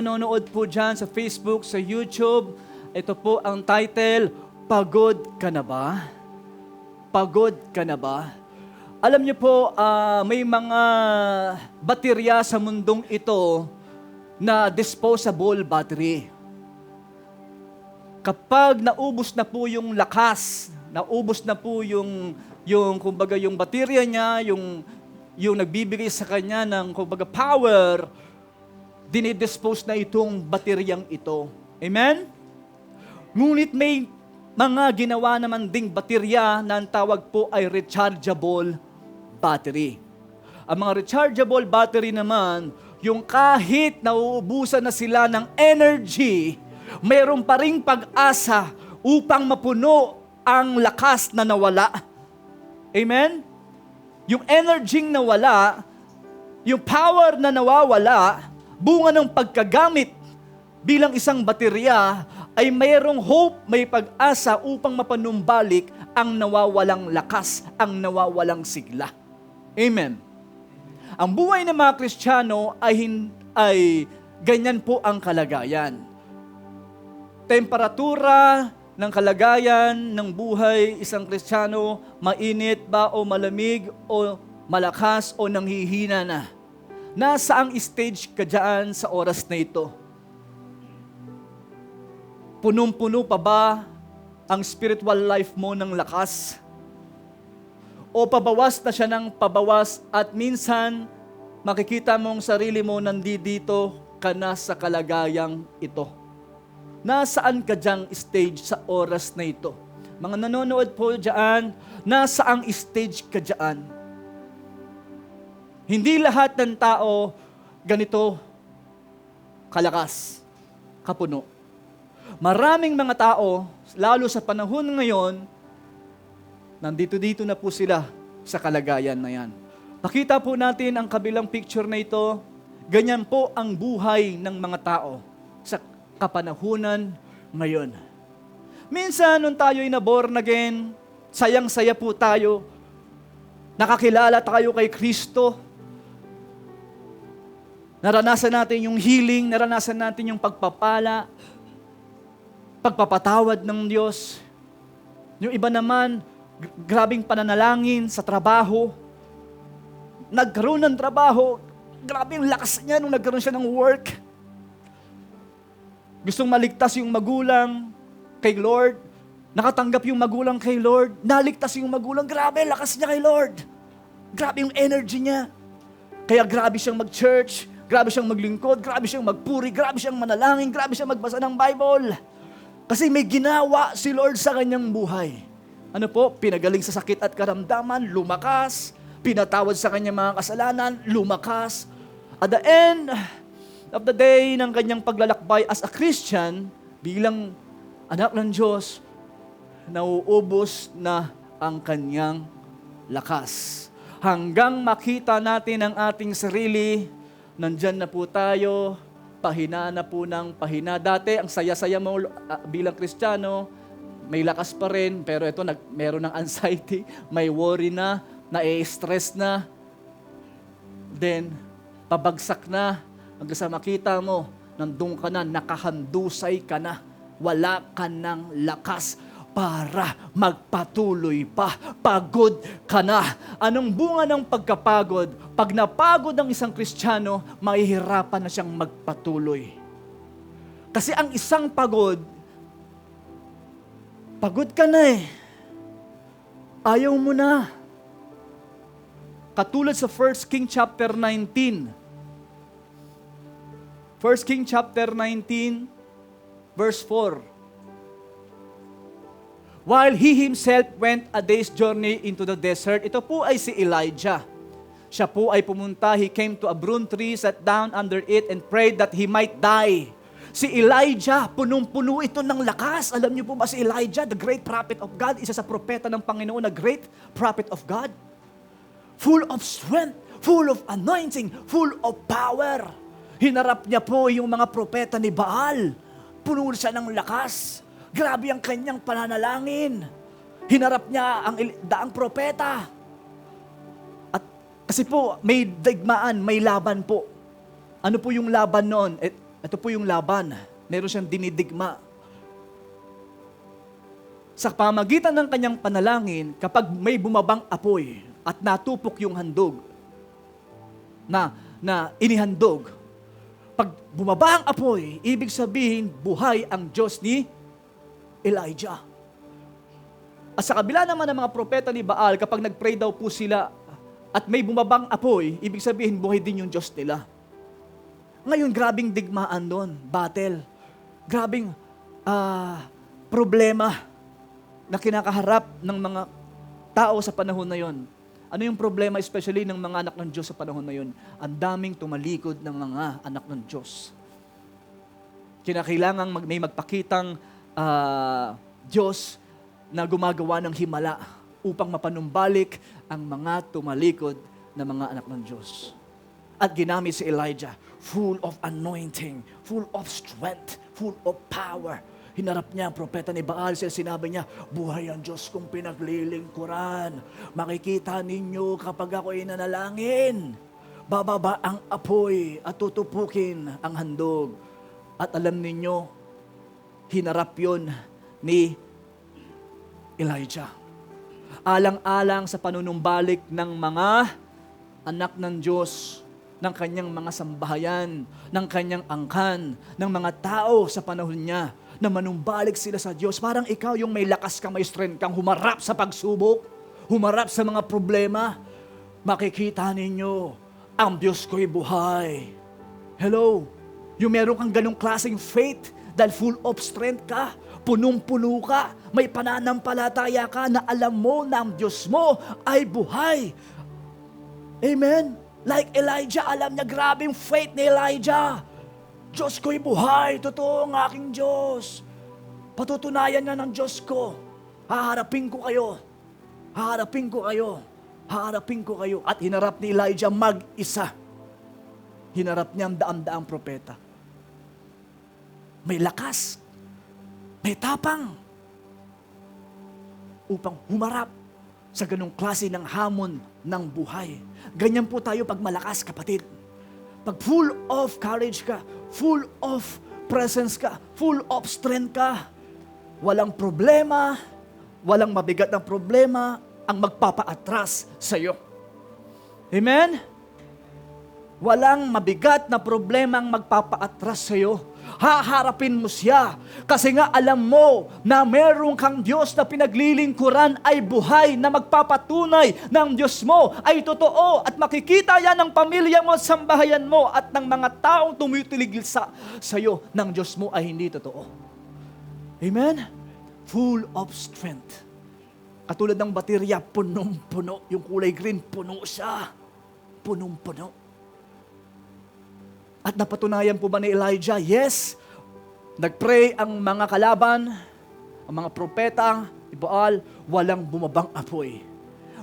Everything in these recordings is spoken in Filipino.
Nanonood po dyan sa Facebook, sa YouTube. Ito po ang title, Pagod Ka Na Ba? Pagod ka na ba? Alam niyo po, may mga baterya sa mundong ito na disposable battery. Kapag naubos na po yung lakas, naubos na po kumbaga yung baterya niya, yung nagbibigay sa kanya ng kumbaga power, dinidispose na itong bateryang ito. Amen? Ngunit may mga ginawa naman ding baterya na ang tawag po ay rechargeable battery. Ang mga rechargeable battery naman, yung kahit nauubusan na sila ng energy, mayroon pa ring pag-asa upang mapuno ang lakas na nawala. Amen? Yung energy nawala, yung power na nawawala, bunga ng pagkagamit bilang isang baterya ay mayroong hope, may pag-asa upang mapanumbalik ang nawawalang lakas, ang nawawalang sigla. Amen. Ang buhay ng mga Kristiyano ay ganyan po ang kalagayan. Temperatura ng kalagayan ng buhay isang Kristiyano, mainit ba o malamig o malakas o nanghihina na. Nasaang stage ka dyan sa oras na ito? Punong-puno pa ba ang spiritual life mo ng lakas? O pabawas na siya ng pabawas at minsan makikita mong sarili mo nandito ka na sa kalagayang ito? Nasaan ka dyang stage sa oras na ito? Mga nanonood po dyan, nasaang stage ka dyan? Hindi lahat ng tao ganito kalakas, kapuno. Maraming mga tao, lalo sa panahon ngayon, nandito na po sila sa kalagayan na yan. Pakita po natin ang kabilang picture na ito. Ganyan po ang buhay ng mga tao sa kapanahunan ngayon. Minsan, nung tayo'y na-born again, sayang-saya po tayo, nakakilala tayo kay Kristo, naranasan natin yung healing, naranasan natin yung pagpapala, pagpapatawad ng Diyos. Yung iba naman, grabing pananalangin sa trabaho. Nagkaroon ng trabaho, grabe yung lakas niya nung nagkaroon siya ng work. Gustong maligtas yung magulang kay Lord. Nakatanggap yung magulang kay Lord. Naligtas yung magulang, grabe lakas niya kay Lord. Grabe yung energy niya. Kaya grabe siyang mag-church, grabe siyang maglingkod, grabe siyang magpuri, grabe siyang manalangin, grabe siyang magbasa ng Bible. Kasi may ginawa si Lord sa kanyang buhay. Ano po? Pinagaling sa sakit at karamdaman, lumakas. Pinatawad sa kanyang mga kasalanan, lumakas. At the end of the day ng kanyang paglalakbay as a Christian, bilang anak ng Diyos, nauubos na ang kanyang lakas. Hanggang makita natin ang ating sarili, nandyan na po tayo, pahina na po ng pahina. Dati, ang saya-saya mo bilang Kristiyano, may lakas pa rin, pero ito, meron ng anxiety, may worry na, na-stress na, then, pabagsak na, hanggang sa makita mo, nandun ka na, nakahandusay ka na, wala ka ng lakas para magpatuloy pa. Pagod ka na. Anong bunga ng pagkapagod? Pag napagod ang isang Kristiyano, mahihirapan na siyang magpatuloy. Kasi ang isang pagod ka na eh. Ayaw mo na. Katulad sa 1 King chapter 19. 1 King chapter 19, verse 4. While he himself went a day's journey into the desert, ito po ay si Elijah. Siya po ay pumunta, he came to a broom tree, sat down under it, and prayed that he might die. Si Elijah, punong-puno ito ng lakas. Alam niyo po ba si Elijah, the great prophet of God, isa sa propeta ng Panginoon, the great prophet of God? Full of strength, full of anointing, full of power. Hinarap niya po yung mga propeta ni Baal. Puno siya ng lakas. Grabe ang kanyang pananalangin. Hinarap niya ang daang propeta. At kasi po, may digmaan, may laban po. Ano po yung laban noon? Ito po yung laban. Meron siyang dinidigma. Sa pamagitan ng kanyang panalangin, kapag may bumabang apoy at natupok yung handog na inihandog, pag bumaba ang apoy, ibig sabihin, buhay ang Diyos ni Elijah. At sa kabila naman ng mga propeta ni Baal, kapag nag-pray daw po sila at may bumabang apoy, ibig sabihin, buhay din yung Diyos nila. Ngayon, grabing digmaan doon, battle. Grabing problema na kinakaharap ng mga tao sa panahon na yon. Ano yung problema especially ng mga anak ng Diyos sa panahon na yon? Ang daming tumalikod ng mga anak ng Diyos. Kinakailangan may magpakitang Diyos na gumagawa ng himala upang mapanumbalik ang mga tumalikod na mga anak ng Diyos. At ginamit si Elijah, full of anointing, full of strength, full of power. Hinarap niya ang propeta ni Baal, sinabi niya, buhay ang Diyos kong pinaglilingkuran. Makikita ninyo kapag ako'y nanalangin. Bababa ang apoy at tutupukin ang handog. At alam ninyo, hinarap yun ni Elijah. Alang-alang sa panunumbalik ng mga anak ng Diyos, ng kanyang mga sambahayan, ng kanyang angkan, ng mga tao sa panahon niya, na manumbalik sila sa Diyos. Parang ikaw yung may lakas kang, may strength kang humarap sa pagsubok, humarap sa mga problema. Makikita ninyo, ang Diyos ko'y buhay. Hello? Yung meron kang ganong klaseng faith, dahil full of strength ka, punong-puno ka, may pananampalataya ka na alam mo na ang Diyos mo ay buhay. Amen? Like Elijah, alam niya, grabing faith ni Elijah. Diyos ko'y buhay, totoo ang aking Diyos. Patutunayan nga ng Diyos ko. Haharapin ko kayo. Haharapin ko kayo. Haharapin ko kayo. At hinarap ni Elijah mag-isa. Hinarap niya ang daang-daang propeta. May lakas. May tapang. Upang humarap sa ganong klase ng hamon ng buhay. Ganyan po tayo pag malakas, kapatid. Pag full of courage ka, full of presence ka, full of strength ka, walang problema, walang mabigat na problema ang magpapaatras sa iyo. Amen? Walang mabigat na problema ang magpapaatras sa iyo. Haharapin mo siya. Kasi nga alam mo na meron kang Diyos na pinaglilingkuran ay buhay, na magpapatunay ng Diyos mo ay totoo, at makikita yan ng pamilya mo, sambahayan mo, at ng mga taong tumitiligil sa iyo ng Diyos mo ay hindi totoo. Amen? Full of strength. Katulad ng baterya, punong-puno. Yung kulay green, puno siya. Punong-puno. At napatunayan po ba ni Elijah? Yes. Nagpray ang mga kalaban, ang mga propeta, ni Baal, walang bumabang apoy.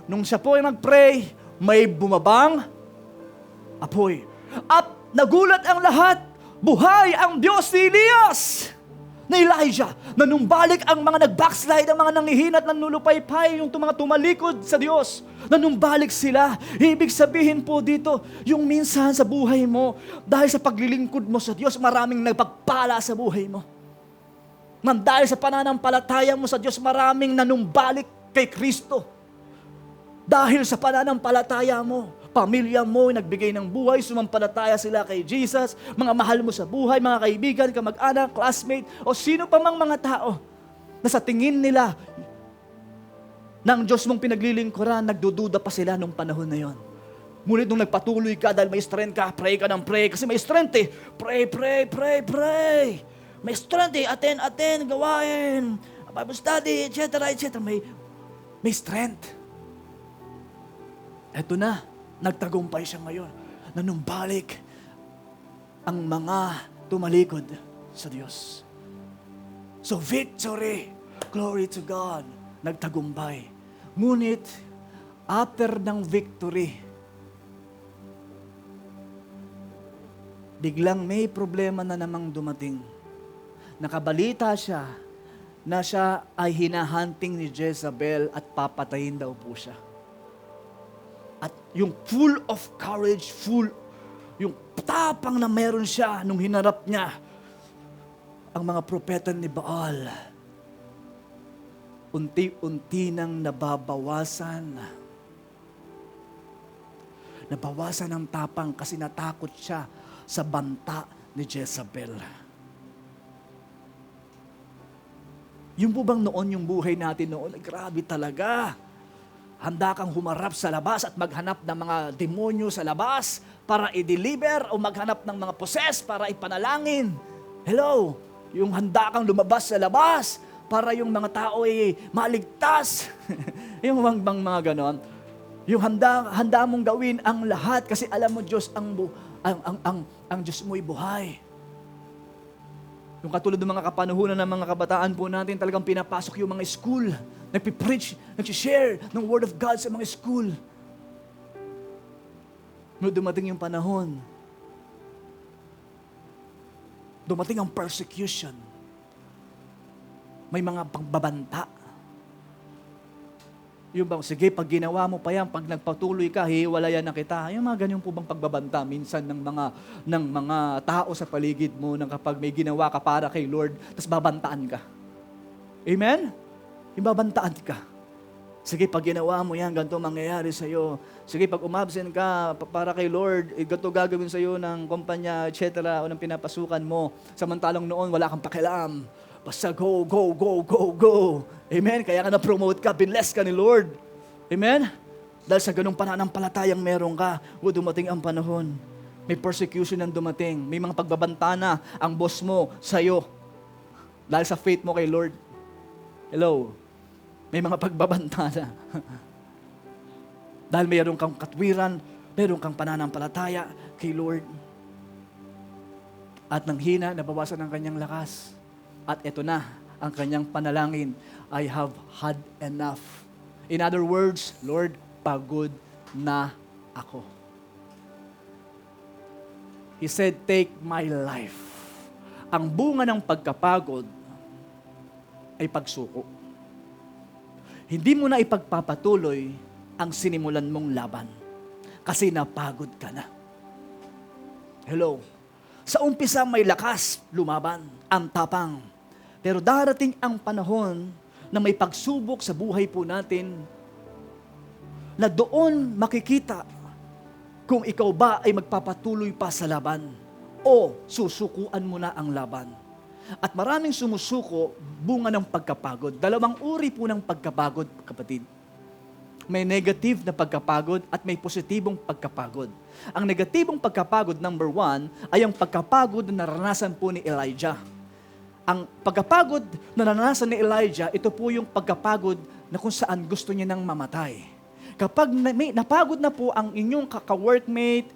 Nung siya po ay nagpray, may bumabang apoy. At nagulat ang lahat, buhay ang Diyos ni Elias, ni Elijah, na numbalik ang mga nag-backslide, ang mga nangihinat, nanulupaypay, yung mga tumalikod sa Diyos, na numbalik sila. Ibig sabihin po dito, yung minsan sa buhay mo, dahil sa paglilingkod mo sa Diyos, maraming nagpagpala sa buhay mo. Dahil sa pananampalataya mo sa Diyos, maraming nanumbalik kay Kristo. Dahil sa pananampalataya mo, pamilya mo nagbigay ng buhay, sumampalataya sila kay Jesus, mga mahal mo sa buhay, mga kaibigan, kamag-anak, classmate, o sino pa mang mga tao na sa tingin nila ng Diyos mong pinaglilingkuran, nagdududa pa sila nung panahon na yon. Ngunit nung nagpatuloy ka dahil may strength ka, pray ka ng pray, kasi may strength eh. Pray. May strength eh, attend, gawain, Bible study, etc. May strength. Eto na, nagtagumpay siya ngayon. Nanumbalik ang mga tumalikod sa Diyos. So victory, glory to God, nagtagumpay. Ngunit, after ng victory, biglang may problema na namang dumating. Nakabalita siya na siya ay hinahunting ni Jezebel at papatayin daw po siya. At yung full of courage, full Yung tapang na meron siya nung hinarap niya ang mga propeta ni Baal, unti-unti nang nababawasan. Nabawasan ang tapang kasi natakot siya sa banta ni Jezebel. Yung po bang noon, yung buhay natin noon, grabe talaga. Handa kang humarap sa labas at maghanap ng mga demonyo sa labas para i-deliver o maghanap ng mga poses para ipanalangin. Hello? Yung handa kang lumabas sa labas para yung mga tao ay maligtas. Yung bang mga ganon. Yung handa mong gawin ang lahat kasi alam mo Diyos ang Diyos mo'y buhay. Yung katulad ng mga kapanahunan ng mga kabataan po natin, talagang pinapasok yung mga school, nagpipreach, nagsishare ng Word of God sa mga school. No, dumating yung panahon, dumating ang persecution. May mga pagbabanta. Yung bang, sige, pag ginawa mo pa yan, pag nagpatuloy ka, hiwalayan na kita. Yung mga ganyan po bang pagbabanta minsan ng mga tao sa paligid mo nang kapag may ginawa ka para kay Lord, tapos babantaan ka. Amen? Yung babantaan ka. Sige, pag ginawa mo yan, ganito mangyayari sa'yo. Sige, pag umabsent ka para kay Lord, ganito gagawin sa'yo ng kumpanya, etc. o ng pinapasukan mo. Samantalang noon, wala kang pakialam. Basta go, go, go, go, go. Amen? Kaya ka na-promote ka, binless ka ni Lord. Amen? Dahil sa ganung pananampalatayang meron ka, dumating ang panahon. May persecution ang dumating. May mga pagbabanta na ang boss mo sa'yo. Dahil sa faith mo kay Lord. Hello? May mga pagbabanta na. Dahil mayroon kang katwiran, mayroon kang pananampalataya kay Lord. At nang hina, nabawasan ang kanyang lakas. At ito na, ang kanyang panalangin, I have had enough. In other words, Lord, pagod na ako. He said, take my life. Ang bunga ng pagkapagod ay pagsuko. Hindi mo na ipagpapatuloy ang sinimulan mong laban kasi napagod ka na. Hello? Sa umpisa may lakas, lumaban, ang tapang. Pero darating ang panahon na may pagsubok sa buhay po natin na doon makikita kung ikaw ba ay magpapatuloy pa sa laban o susukuan mo na ang laban. At maraming sumusuko, bunga ng pagkapagod. Dalawang uri po ng pagkapagod, kapatid. May negative na pagkapagod at may positibong pagkapagod. Ang negatibong pagkapagod, number 1, ay ang pagkapagod na naranasan po ni Elijah. Ang pagkapagod na naranasan ni Elijah, ito po yung pagkapagod na kung saan gusto niya nang mamatay. Kapag napagod na po ang inyong kaka-workmate,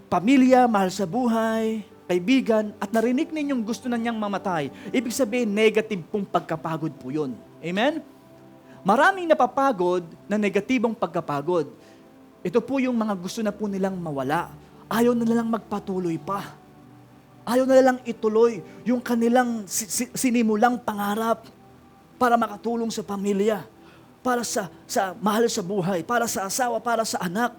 pamilya, mahal sa buhay, kaibigan, at narinig ninyong gusto na niyang mamatay, ibig sabihin, negative pong pagkapagod po yun. Amen? Maraming napapagod na negatibong pagkapagod. Ito po yung mga gusto na po nilang mawala. Ayaw na nilang magpatuloy pa. Ayaw na nilang ituloy yung kanilang sinimulang pangarap para makatulong sa pamilya, para sa mahal sa buhay, para sa asawa, para sa anak.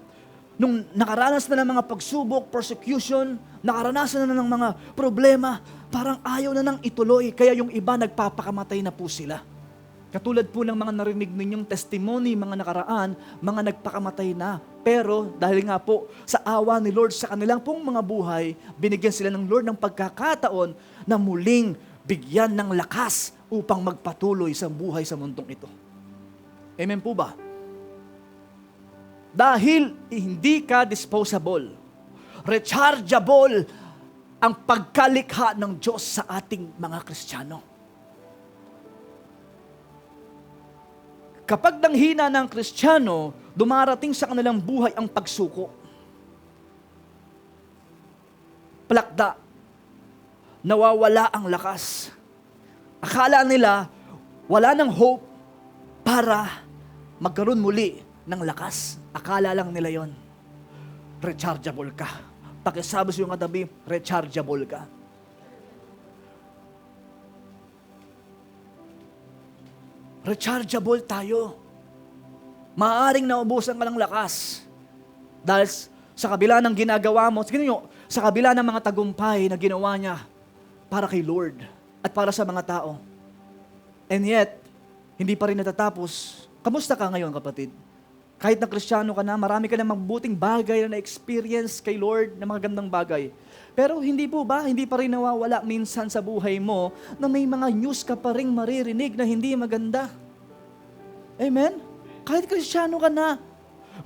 Nung nakaranas na ng mga pagsubok, persecution, nakaranasan na ng mga problema, parang ayaw na nang ituloy. Kaya yung iba nagpapakamatay na po sila. Katulad po ng mga narinig ninyong testimony, mga nakaraan, mga nagpakamatay na. Pero dahil nga po sa awa ni Lord sa kanilang pong mga buhay, binigyan sila ng Lord ng pagkakataon na muling bigyan ng lakas upang magpatuloy sa buhay sa mundong ito. Amen po ba? Dahil hindi ka disposable, rechargeable ang pagkalikha ng Diyos sa ating mga Kristiyano. Kapag nanghina ng Kristiyano, dumarating sa kanilang buhay ang pagsuko. Palakda. Nawawala ang lakas. Akala nila, wala ng hope para magkaroon muli ng lakas. Akala lang nila yon. Rechargeable ka. Pakisabi sa iyong katabi, rechargeable ka. Rechargeable tayo. Maaaring naubusan ka ng lakas dahil Sa kabila ng ginagawa mo, tingnan nyo, sa kabila ng mga tagumpay na ginawa niya para kay Lord at para sa mga tao. And yet, hindi pa rin natatapos. Kamusta ka ngayon, kapatid? Kahit na Kristiyano ka na, marami ka na mabuting bagay na na-experience kay Lord, na mga gandang bagay. Pero hindi po ba, hindi pa rin nawawala minsan sa buhay mo na may mga news ka pa rin maririnig na hindi maganda? Amen? Kahit Kristiyano ka na,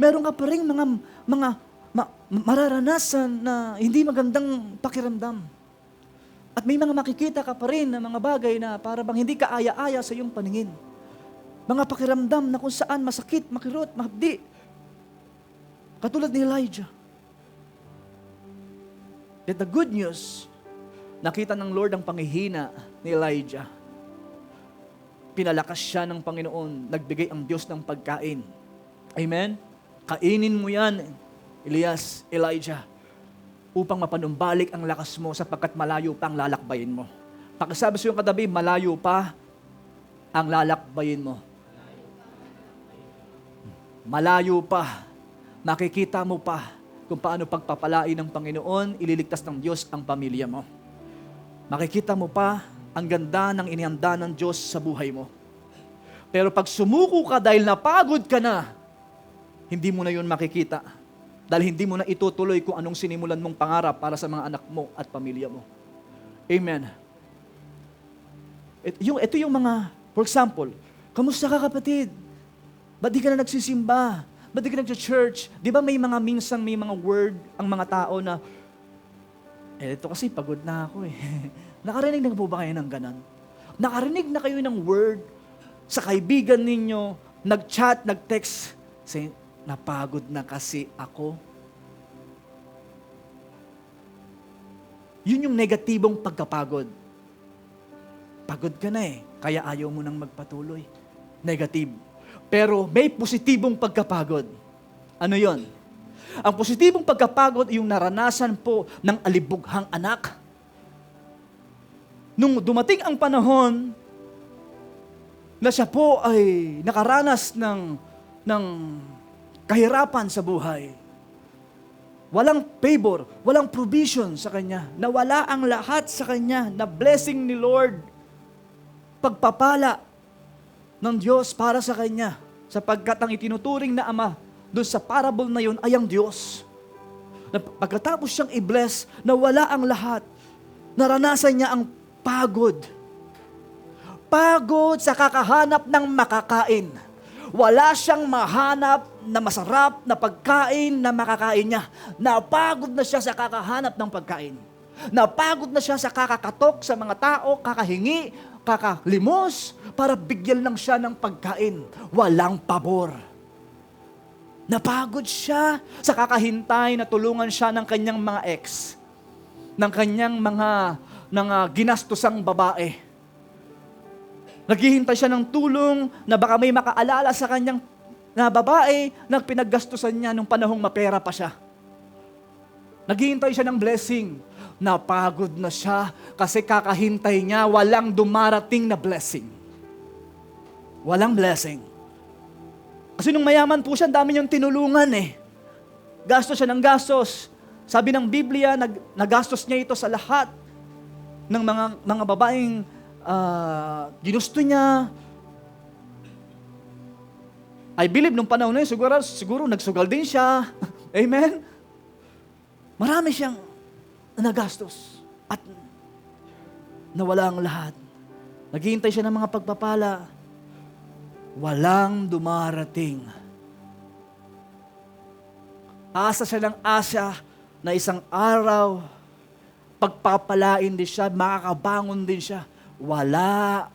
meron ka pa rin mga mararanasan na hindi magandang pakiramdam. At may mga makikita ka pa rin na mga bagay na para bang hindi ka aya-aya sa iyong paningin. Mga pakiramdam na kung saan masakit, makirot, mahapdi. Katulad ni Elijah. Yet the good news, nakita ng Lord ang panghihina ni Elijah. Pinalakas siya ng Panginoon, nagbigay ang Diyos ng pagkain. Amen? Kainin mo yan, Elias, Elijah, upang mapanumbalik ang lakas mo sapagkat malayo pa ang lalakbayin mo. Pakisabi sa iyong katabi, malayo pa ang lalakbayin mo. Malayo pa, makikita mo pa kung paano pagpapalain ng Panginoon, ililigtas ng Diyos ang pamilya mo. Makikita mo pa ang ganda ng inihanda ng Diyos sa buhay mo. Pero pag sumuko ka dahil napagod ka na, hindi mo na yun makikita. Dahil hindi mo na itutuloy kung anong sinimulan mong pangarap para sa mga anak mo at pamilya mo. Amen. Ito yung mga, for example, kamusta ka, kapatid? Ba't di ka na nagsisimba? Ba't di ka nag-church? Di ba may mga minsan, may mga word ang mga tao na, ito kasi pagod na ako eh. Nakarinig na po ba kayo ng ganon? Nakarinig na kayo ng word sa kaibigan ninyo, nag-chat, nag-text, saying, napagod na kasi ako. Yun yung negatibong pagkapagod. Pagod ka na eh, kaya ayaw mo nang magpatuloy. Negative. Pero may positibong pagkapagod. Ano yon? Ang positibong pagkapagod yung naranasan po ng alibughang anak. Nung dumating ang panahon na siya po ay nakaranas ng kahirapan sa buhay. Walang favor, walang provision sa kanya. Nawala ang lahat sa kanya na blessing ni Lord. Pagpapala ng Diyos para sa kanya. Sapagkat ang itinuturing na ama doon sa parable na yun ay ang Diyos. Pagkatapos siyang i-bless, nawala ang lahat. Naranasan niya ang pagod. Pagod sa kakahanap ng makakain. Wala siyang mahanap na masarap na pagkain na makakain niya. Napagod na siya sa kakahanap ng pagkain. Napagod na siya sa kakakatok sa mga tao, kakahingi, kakalimos, para bigyan lang siya ng pagkain. Walang pabor. Napagod siya sa kakahintay na tulungan siya ng kanyang mga ex, ng kanyang mga ginastosang babae. Naghihintay siya ng tulong na baka may makaalala sa kanyang na babae na pinaggastusan niya nung panahong mapera pa siya. Naghihintay siya ng blessing. Napagod na siya kasi kakahintay niya, walang dumarating na blessing. Walang blessing. Kasi nung mayaman po siya, dami niyang tinulungan eh. Gastos siya ng gastos. Sabi ng Biblia, nagastos niya ito sa lahat ng mga babaeng ginusto niya. I believe nung panahon na yun, siguro nagsugal din siya. Amen? Marami siyang nagastos at nawala ang lahat. Naghihintay siya ng mga pagpapala. Walang dumarating. Asa siya ng asa na isang araw, pagpapalain din siya, makakabangon din siya. Wala.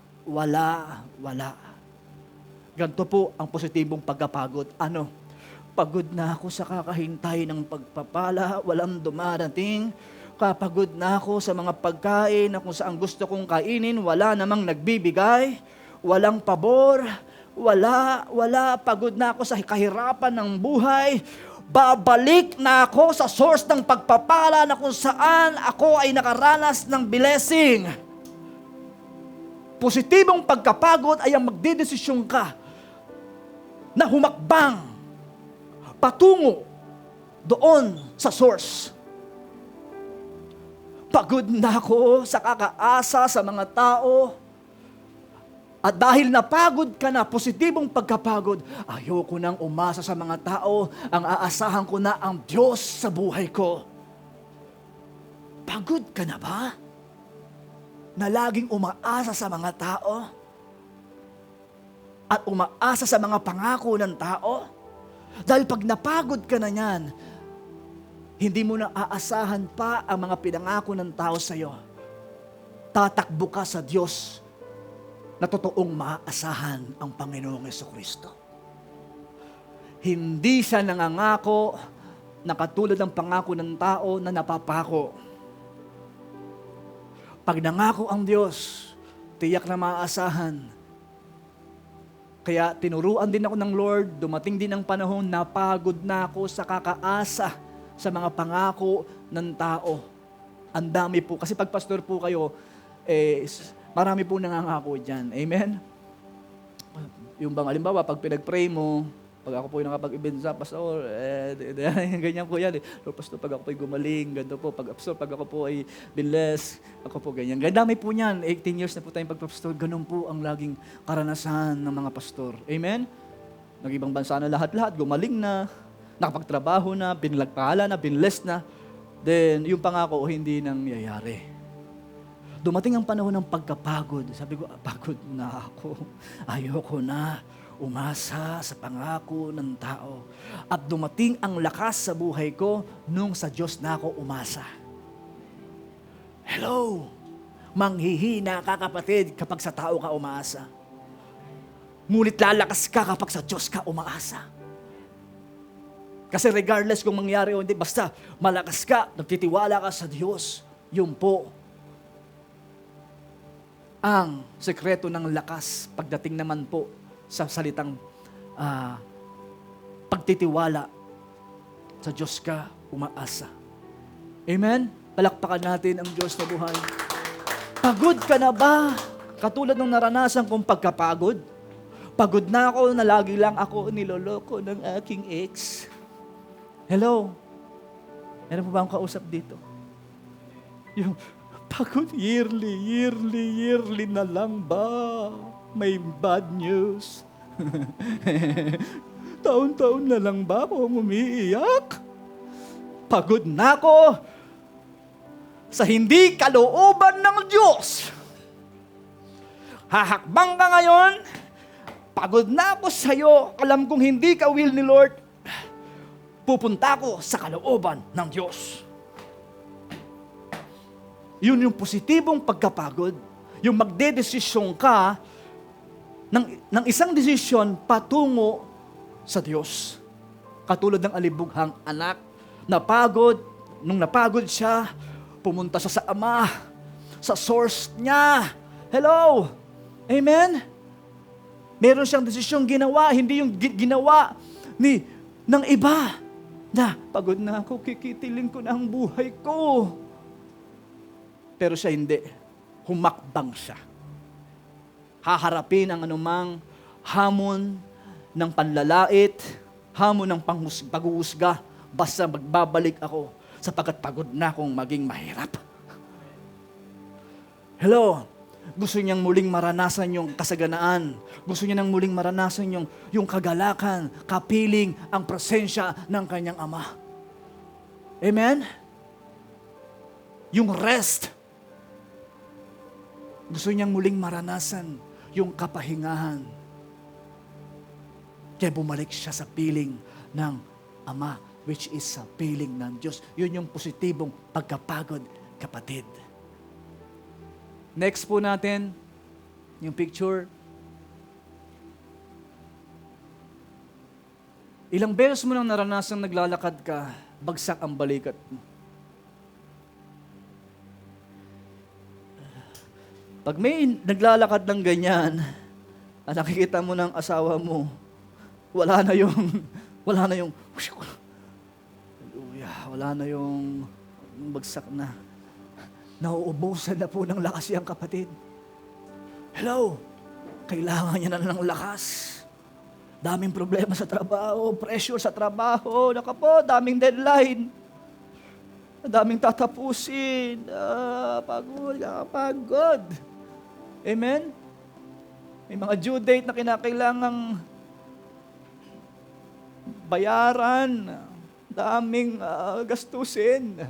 Ganito po ang positibong pagkapagod. Ano? Pagod na ako sa kakahintay ng pagpapala, walang dumarating. Kapagod na ako sa mga pagkain na kung saan gusto kong kainin, wala namang nagbibigay, walang pabor, wala, pagod na ako sa kahirapan ng buhay. Babalik na ako sa source ng pagpapala na kung saan ako ay nakaranas ng blessing. Positibong pagkapagod ay ang magdedesisyon ka na humakbang patungo doon sa source. Pagod na ako sa kakaasa sa mga tao. At dahil napagod ka na, positibong pagkapagod, ayoko nang umasa sa mga tao. Ang aasahan ko na ang Diyos sa buhay ko. Pagod ka na ba? Na laging umaasa sa mga tao? At umaasa sa mga pangako ng tao? Dahil pag napagod ka na yan, hindi mo na aasahan pa ang mga pinangako ng tao sa iyo. Tatakbo ka sa Diyos na totoong maaasahan ang Panginoong Jesucristo. Hindi siya nangangako na katulad ng pangako ng tao na napapako. Pag nangako ang Diyos, tiyak na maaasahan. Kaya tinuruan din ako ng Lord, dumating din ang panahon, napagod na ako sa kakaasa sa mga pangako ng tao. Ang dami po. Kasi pag pastor po kayo, marami po nangangako dyan. Amen? Yung bang, halimbawa, pag pinag-pray mo, pag ako po yung nakapag-event sa pastor, ganyan po yan. Lord, pastor, pag ako po ay gumaling, ganito po. Pag ako po ay binless, ako po ganyan. Dami po niyan. 18 years na po tayong pagpapastor. Ganun po ang laging karanasan ng mga pastor. Amen? Nag-ibang bansa na lahat-lahat, gumaling na, nakapagtrabaho na, binlagpala na, binless na. Then, yung pangako, hindi nangyayari. Dumating ang panahon ng pagkapagod. Sabi ko, pagod na ako. Ayoko na umasa sa pangako ng tao. At dumating ang lakas sa buhay ko nung sa Diyos na ako umasa. Hello! Manghihina ka, kapatid, kapag sa tao ka umaasa. Ngunit lalakas ka kapag sa Diyos ka umaasa. Kasi regardless kung mangyari o hindi, basta malakas ka, nagtitiwala ka sa Diyos, yun po ang sekreto ng lakas pagdating naman po sa salitang pagtitiwala sa Diyos ka umaasa. Amen? Palakpakan natin ang Diyos na buhay. Pagod ka na ba? Katulad ng naranasan kong pagkapagod. Pagod na ako na lagi lang ako niloloko ng aking ex. Hello? Meron po ba akong kausap dito? Yung pagod, yearly na lang ba? May bad news. Taon-taon na lang ba ako umiiyak? Pagod na ako sa hindi kalooban ng Diyos. Hahakbang ka ngayon, pagod na ako sa iyo, alam kong hindi ka will ni Lord, pupunta ako sa kalooban ng Diyos. Yun yung positibong pagkapagod, yung magdedesisyon ka ng isang desisyon patungo sa Diyos. Katulad ng alibughang anak, nung napagod siya, pumunta siya sa Ama, sa source niya. Hello? Amen? Meron siyang desisyong ginawa, hindi yung ginawa ng iba. Na, pagod na ako, kikitiling ko na ang buhay ko. Pero siya hindi. Humakbang siya. Haharapin ang anumang hamon ng panlalait, hamon ng paghuhusga, basta magbabalik ako sapagkat pagod na akong maging mahirap. Hello? Gusto niyang muling maranasan yung kasaganaan. Gusto niya nang muling maranasan yung kagalakan, kapiling, ang presensya ng kanyang Ama. Amen? Yung rest. Gusto niyang muling maranasan yung kapahingahan. Kaya bumalik siya sa piling ng Ama, which is sa piling ng Diyos. Yun yung positibong pagkapagod, kapatid. Next po natin, yung picture. Ilang beses mo nang naranasang naglalakad ka, bagsak ang balikat mo. Pag may naglalakad ng ganyan, at nakikita mo ng asawa mo, wala na yung, hallelujah, wala na yung bagsak na. Nauubusan na po ng lakas yung kapatid. Hello? Kailangan niya na ng lakas. Daming problema sa trabaho, pressure sa trabaho, naka po, daming deadline. Daming tatapusin. Pagod. Amen? May mga due date na kinakailangang bayaran. Daming gastusin.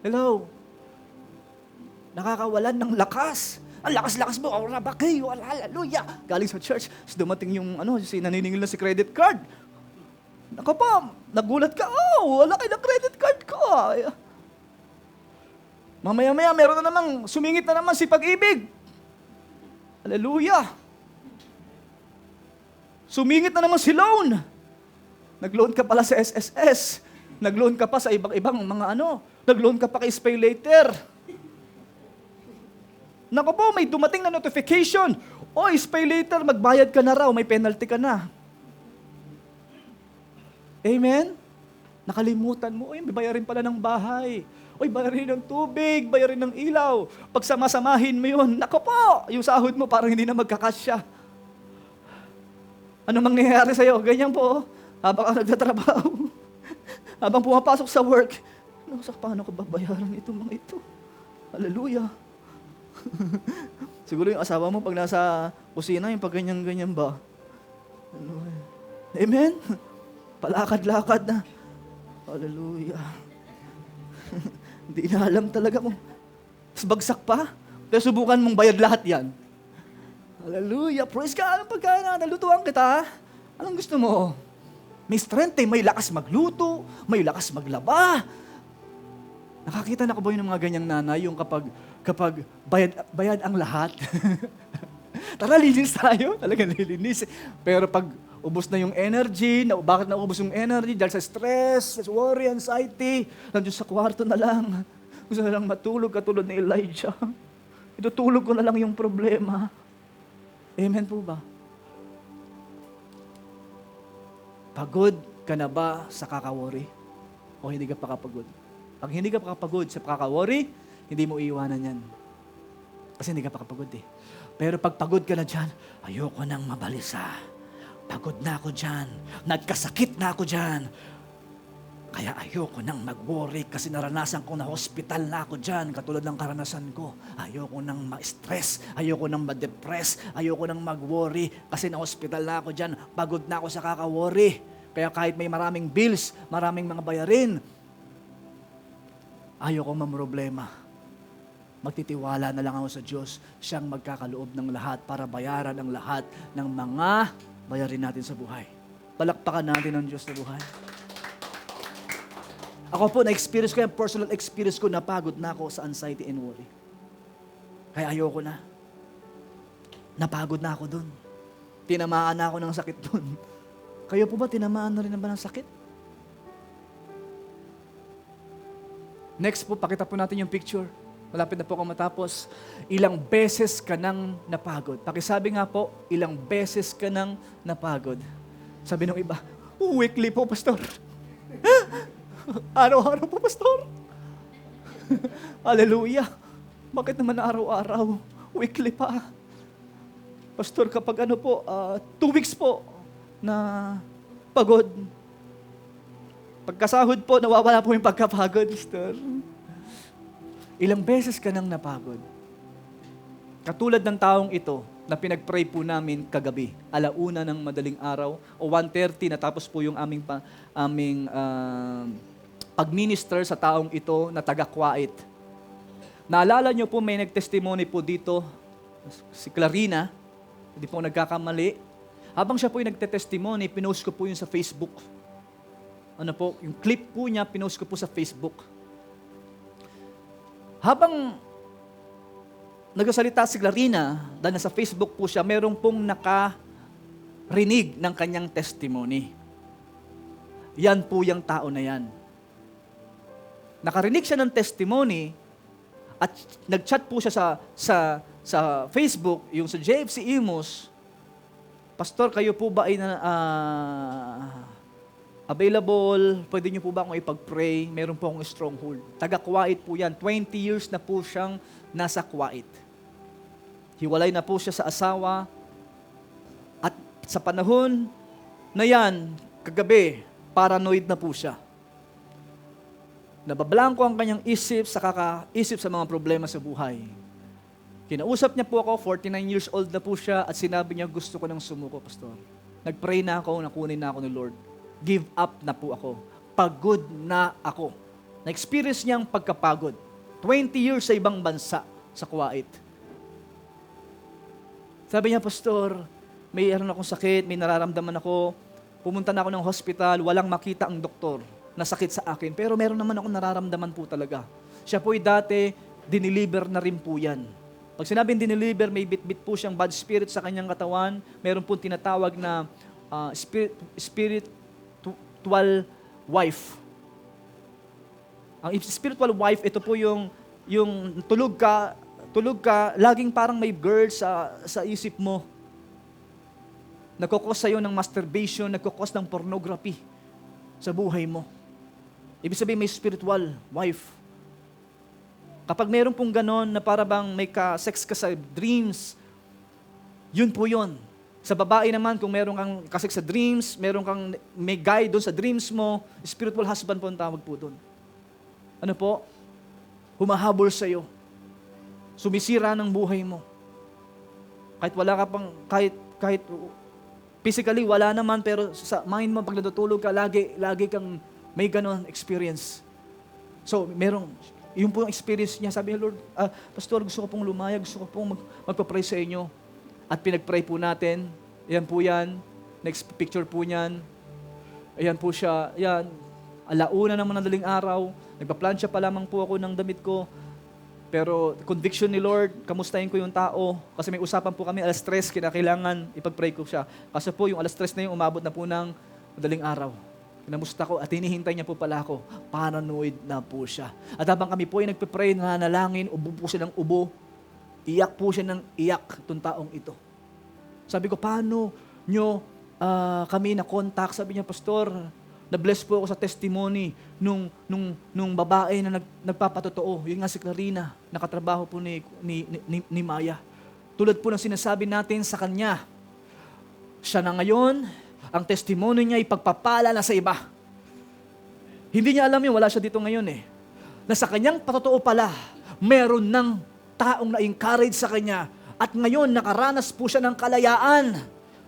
Hello? Nakakawalan ng lakas. Ang lakas-lakas mo, aura ba kayo? Hallelujah! Galing sa church, dumating yung naniningil na si credit card. Naku po, nagulat ka, wala kayo ng credit card ko. Mamaya-maya, meron na namang, sumingit na naman si Pag-ibig. Hallelujah! Sumingit na naman si loan. Nag-loan ka pala sa SSS. Nag-loan ka pa sa ibang mga Nag-loan ka pa kay Pay Later. Naku po, may dumating na notification. Pay Later, magbayad ka na raw, may penalty ka na. Amen? Nakalimutan mo, may bayarin pala ng bahay. Bayarin ng tubig, bayarin ng ilaw. Pag samasamahin mo yun, naku po, yung sahod mo parang hindi na magkakasya. Ano mangyayari sa'yo? Ganyan po, habang ka nagtatrabaho, habang pumapasok sa work, paano ko babayaran ito mga ito? Hallelujah. Siguro yung asawa mo pag nasa kusina, yung pag ganyan-ganyan ba? Amen? Palakad-lakad na. Hallelujah. Hindi na alam talaga kung bagsak pa. Pero subukan mong bayad lahat yan. Hallelujah. Praise God. Anong pagkain na? Nalutuan kita. Anong gusto mo? May strength may lakas magluto, may lakas maglaba. Nakakita na ko ba yung mga ganyang nanay, yung kapag bayad ang lahat? Tara, linis tayo. Talagang nilinis. Pero pag ubos na yung energy, bakit naubos yung energy? Dahil sa stress, sa worry, anxiety, nandiyon sa kwarto na lang. Gusto na lang matulog katulad ni Elijah. Itutulog ko na lang yung problema. Amen po ba? Pagod ka na ba sa kaka-worry? O hindi ka pa kapagod? Pag hindi ka pa kapagod sa kaka-worry, hindi mo iiwanan yan. Kasi hindi ka pa kapagod eh. Pero pag pagod ka na dyan, ayoko nang mabalisa. Pagod na ako dyan. Nagkasakit na ako dyan. Kaya ayoko nang mag-worry kasi naranasan ko na hospital na ako dyan, katulad ng karanasan ko. Ayoko nang ma-stress, ayoko nang ma-depress, ayoko nang mag-worry kasi na-hospital na ako dyan. Pagod na ako sa kaka-worry. Kaya kahit may maraming bills, maraming mga bayarin, ayoko mamroblema. Magtitiwala na lang ako sa Diyos. Siyang magkakaloob ng lahat para bayaran ang lahat ng mga bayarin natin sa buhay. Palakpakan natin ang Diyos sa buhay. Ako po, na-experience ko yung personal experience ko, napagod na ako sa anxiety and worry. Kaya ayoko na. Napagod na ako dun. Tinamaan na ako ng sakit dun. Kayo po ba, tinamaan na rin ba ng sakit? Next po, pakita po natin yung picture. Malapit na po akong matapos. Ilang beses ka nang napagod. Pakisabi nga po, ilang beses ka nang napagod. Sabi ng iba, weekly po, Pastor. Araw-araw po, Pastor. Hallelujah. Bakit naman araw-araw? Weekly pa. Pastor, kapag 2 weeks po na pagod. Pagkasahod po, nawawala po yung pagkapagod, Pastor. Ilang beses ka nang napagod. Katulad ng taong ito na pinag-pray po namin kagabi, 1:00 ng madaling araw o 1:30 natapos po yung aming pag-minister sa taong ito na taga-Kuwait. Naalala nyo po, may nag-testimony po dito, si Clarina, hindi po nagkakamali. Habang siya po yung nagte-testimony, pinost ko po yun sa Facebook. Yung clip po niya, pinost ko po sa Facebook. Habang nagsasalita si Clarina, dahil nasa Facebook po siya, merong pong nakarinig ng kanyang testimony. Yan po yung tao na yan. Nakarinig siya ng testimony at nag-chat po siya sa Facebook, yung sa JFC Imus, Pastor, kayo po ba ay available? Pwede niyo po ba akong ipag-pray? Meron po akong stronghold. Taga-Kuwait po yan. 20 years na po siyang nasa Kuwait. Hiwalay na po siya sa asawa. At Sa panahon na yan, kagabi, paranoid na po siya. Nabablangko ang kanyang isip sa kakaisip sa mga problema sa buhay. Kinausap niya po ako, 49 years old na po siya, at sinabi niya, gusto ko nang sumuko, Pastor. Nag-pray na ako, nakunin na ako ni Lord. Give up na po ako. Pagod na ako. Na-experience niya ang pagkapagod. 20 years sa ibang bansa, sa Kuwait. Sabi niya, Pastor, mayroon akong sakit, may nararamdaman ako. Pumunta na ako ng hospital, walang makita ang doktor na sakit sa akin. Pero meron naman akong nararamdaman po talaga. Siya po'y dati, diniliver na rin po yan. Pag sinabing diniliver, may bit-bit po siyang bad spirit sa kanyang katawan. Meron po tinatawag na spiritual wife. Ang spiritual wife, ito po yung tulog ka, laging parang may girl sa isip mo. Nagkukos sa'yo ng masturbation, nagkukos ng pornography sa buhay mo. Ibig sabihin may spiritual wife. Kapag meron pong ganon na para bang may sex ka sa dreams, yun po yun. Sa babae naman, kung meron kang kasex sa dreams, meron kang may guy doon sa dreams mo, spiritual husband po ang tawag po doon. Ano po? Humahabol sa'yo. Sumisira ng buhay mo. Kahit wala ka pang, kahit physically wala naman, pero sa mind mo, pag natutulog ka, lagi kang may ganon experience. So, yung po ang experience niya, sabi niya, Lord, Pastor, gusto ko pong lumayag, gusto ko pong magpa-pray sa inyo. At pinag-pray po natin. Ayan po yan. Next picture po niyan. Ayan po siya. Ayan. Alauna ng madaling araw. Nagpa-plancha pa lamang po ako ng damit ko. Pero conviction ni Lord, kamustahin ko yung tao. Kasi may usapan po kami, alas 3, kailangan ipag-pray ko siya. Kasi po yung alas 3 na yung umabot na po ng madaling araw. Kinamusta ko at hinihintay niya po pala ako. Paranoid na po siya. At habang kami po ay nagpe-pray, nanalangin, ubo po siya ng ubo. Iyak po siya ng iyak itong taong ito. Sabi ko, paano nyo kami na-contact? Sabi niya, Pastor, na-bless po ako sa testimony nung babae na nagpapatotoo. Yun nga si Clarina, nakatrabaho po ni Maya. Tulad po ng sinasabi natin sa kanya, siya na ngayon, ang testimony niya ay pagpapala na sa iba. Hindi niya alam yun, wala siya dito ngayon eh. Na sa kanyang patotoo pala, meron ng taong na-encourage sa kanya. At ngayon, nakaranas po siya ng kalayaan.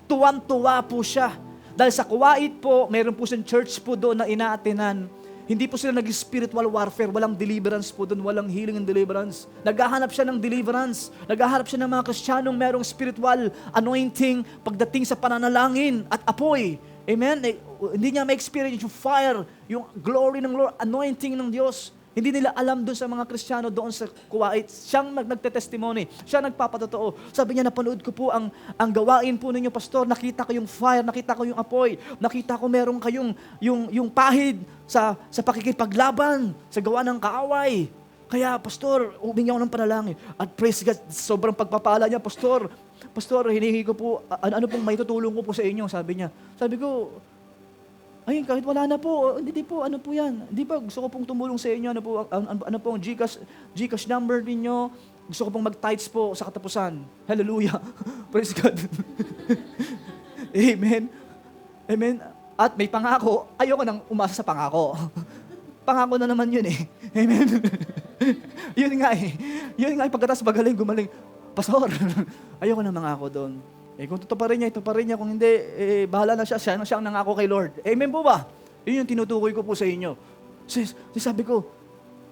Tuwang-tuwa po siya. Dahil sa Kuwait po, meron po siyang church po doon na inaatenan. Hindi po sila nag-spiritual warfare, walang deliverance po doon, walang healing and deliverance. Naghahanap siya ng deliverance. Naghahanap siya ng mga Kristiyanong merong spiritual anointing pagdating sa pananalangin at apoy. Amen? Hindi niya ma-experience yung fire, yung glory ng Lord, anointing ng Diyos. Hindi nila alam doon sa mga Kristiyano doon sa Kuwait. Siyang nagte-testimony. Siya nagpapatotoo. Sabi niya, napanood ko po ang gawain po ninyo, Pastor. Nakita ko yung fire, nakita ko yung apoy. Nakita ko meron kayong yung pahid sa pakikipaglaban, sa gawa ng kaaway. Kaya, Pastor, humingi ako ng panalangin. At praise God, sobrang pagpapala niya, Pastor, hinihingi ko po, ano pong may tutulong ko po sa inyo, sabi niya. Sabi ko, ayun, kahit wala na po, hindi po, ano po yan? Hindi pa, gusto ko pong tumulong sa inyo, ano po ang Gcash number ninyo, gusto ko pong mag-tithes po sa katapusan. Hallelujah. Praise God. Amen. Amen. At may pangako, ayoko nang umasa sa pangako. Pangako na naman yun eh. Amen. Yun nga eh. Yun nga eh, pagkatas gumaling. Pastor, ayoko na mangako doon. Kung ito pa rin niya. Kung hindi, bahala na siya. Siya ang nangako kay Lord. Amen po ba? Yun yung tinutukoy ko po sa inyo. Sabi ko,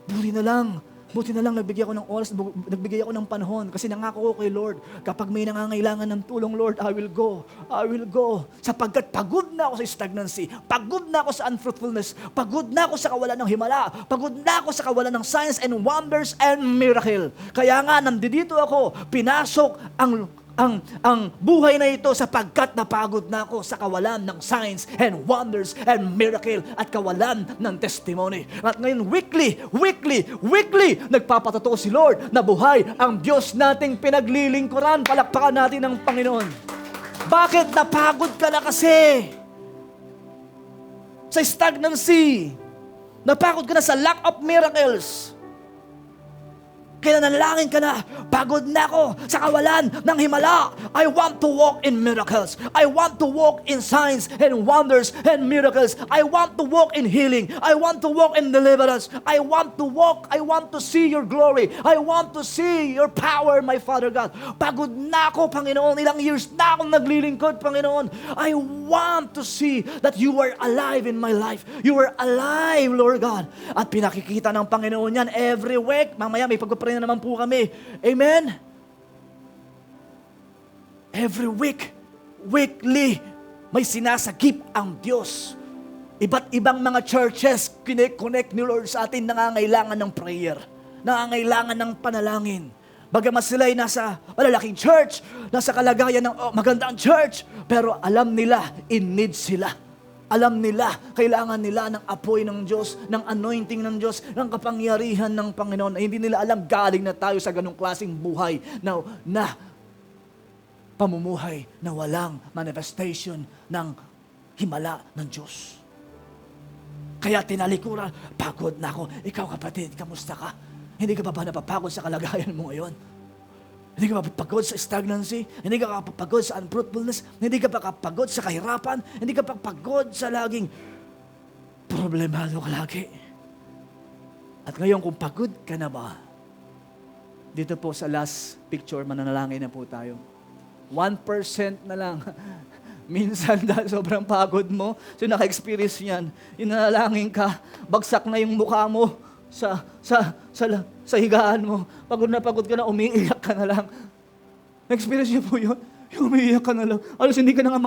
buti na lang nagbigay ako ng oras, nagbigay ako ng panahon kasi nangako ko kay Lord. Kapag may nangangailangan ng tulong, Lord, I will go. Sapagkat pagod na ako sa stagnancy, pagod na ako sa unfruitfulness, pagod na ako sa kawalan ng himala, pagod na ako sa kawalan ng signs and wonders and miracle. Kaya nga, nandito ako, pinasok ang buhay na ito sapagkat napagod na ako sa kawalan ng signs and wonders and miracle at kawalan ng testimony. At ngayon, weekly, nagpapatotoo si Lord na buhay ang Diyos nating pinaglilingkuran. Palakpakan natin ang Panginoon. Bakit napagod ka na kasi? Sa stagnancy. Napagod ka na sa lack of miracles. Kaya nanalangin ka na, pagod na ako sa kawalan ng himala. I want to walk in miracles. I want to walk in signs and wonders and miracles. I want to walk in healing. I want to walk in deliverance. I want to see your glory. I want to see your power, my Father God. Pagod na ako, Panginoon. Ilang years na akong naglilingkod, Panginoon. I want to see that you are alive in my life. You are alive, Lord God. At pinakikita ng Panginoon yan every week. Mamaya may pagpapray na naman po kami. Amen? Every week, weekly, may sinasagip ang Diyos. Iba't ibang mga churches, connect ni Lord sa atin, nangangailangan ng prayer, nangangailangan ng panalangin. Bagamat sila ay nasa malalaking church, nasa kalagayan ng magandang church, pero alam nila, in need sila. Alam nila, kailangan nila ng apoy ng Diyos, ng anointing ng Diyos, ng kapangyarihan ng Panginoon. Ay, hindi nila alam, galing na tayo sa ganong klaseng buhay na pamumuhay na walang manifestation ng himala ng Diyos. Kaya tinalikuran, pagod na ako. Ikaw kapatid, kamusta ka? Hindi ka ba napapagod sa kalagayan mo ngayon? Hindi ka ba papagod sa stagnancy? Hindi ka ba papagod sa unfruitfulness? Hindi ka ba papagod sa kahirapan? Hindi ka ba papagod sa laging problemado ka lagi? At ngayon, kung pagod ka na ba, dito po sa last picture, mananalangin na po tayo. 1% na lang. Minsan dahil sobrang pagod mo, so naka-experience yan, inanalangin ka, bagsak na yung mukha mo sa higaan mo. Pagod ka na, umiiyak ka na lang. Na-experience niyo po yun? Yung umiiyak ka na lang. Alos, hindi ka na nga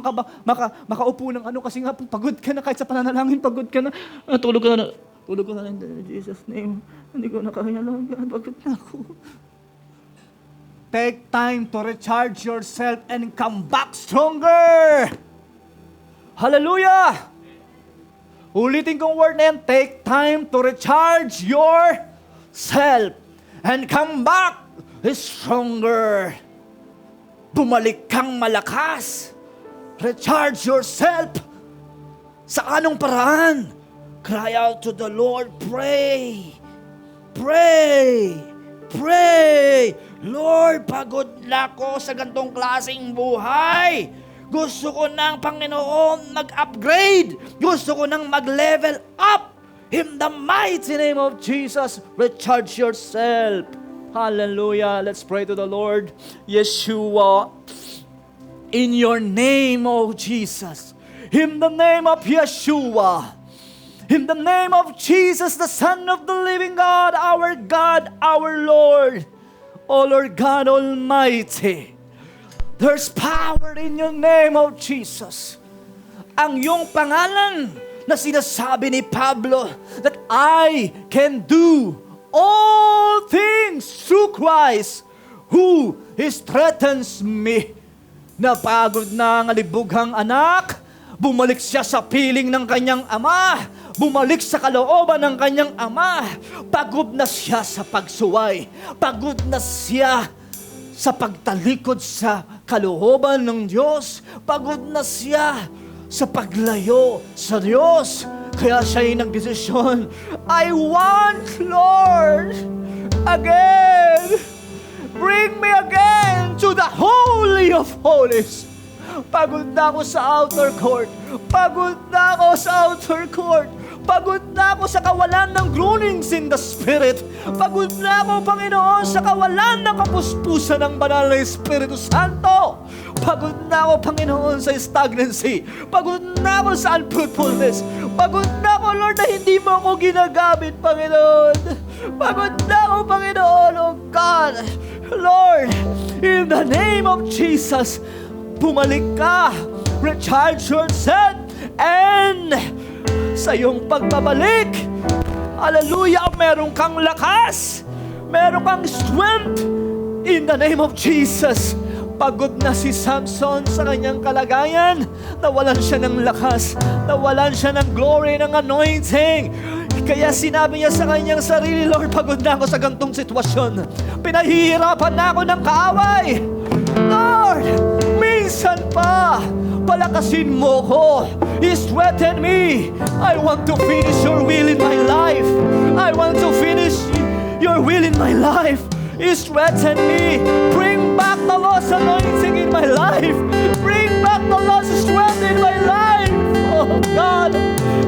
makaupo ng kasi nga pagod ka na, kahit sa pananalangin, pagod ka na. Tulog ka na in Jesus' name. Hindi ko na kaya lang, pagod na ako. Take time to recharge yourself and come back stronger. Hallelujah! Ulitin kong word na yan, take time to recharge yourself and come back stronger. Bumalik kang malakas. Recharge yourself. Sa anong paraan? Cry out to the Lord. Pray. Pray. Pray. Lord, pagod na ako sa gantong klaseng buhay. Gusto ko ng Panginoon mag-upgrade. Gusto ko ng mag-level up. In the mighty name of Jesus, recharge yourself. Hallelujah. Let's pray to the Lord. Yeshua, in your name, oh Jesus. In the name of Yeshua. In the name of Jesus, the Son of the living God, our Lord. Oh Lord God Almighty. There's power in your name, oh Jesus. Ang iyong pangalan na sinasabi ni Pablo that I can do all things through Christ who strengthens me. Napagod na ang alibughang anak, bumalik siya sa piling ng kanyang ama, bumalik sa kalooban ng kanyang ama. Pagod na siya sa pagsuway, pagod na siya sa pagtalikod sa kalooban ng Diyos. Pagod na siya sa paglayo sa Diyos. Kaya siya ay nagdesisyon, I want, Lord, again. Bring me again to the Holy of Holies. Pagod na ako sa outer court. Pagod na ako sa outer court. Pagod na ako sa kawalan ng groanings in the Spirit. Pagod na ako, Panginoon, sa kawalan ng kapuspusan ng banal na Espiritu Santo. Pagod na ako, Panginoon, sa stagnancy. Pagod na ako sa unfruitfulness. Pagod na ako, Lord, na hindi mo ako ginagamit, Panginoon. Pagod na ako, Panginoon, oh God. Lord, in the name of Jesus, bumalik ka, recharge yourself, and sa iyong pagbabalik, hallelujah, meron kang lakas, meron kang strength, in the name of Jesus. Pagod na si Samson sa kanyang kalagayan, nawalan siya ng lakas, nawalan siya ng glory, ng anointing. Kaya sinabi niya sa kanyang sarili, Lord, pagod na ako sa gantong sitwasyon. Pinahihirapan na ako ng kaaway. Lord, minsan pa, palakasin mo ko. Strengthen me. I want to finish your will in my life. I want to finish your will in my life. Strengthen me. Bring back the lost anointing in my life. Bring back the lost strength in my life. Oh God,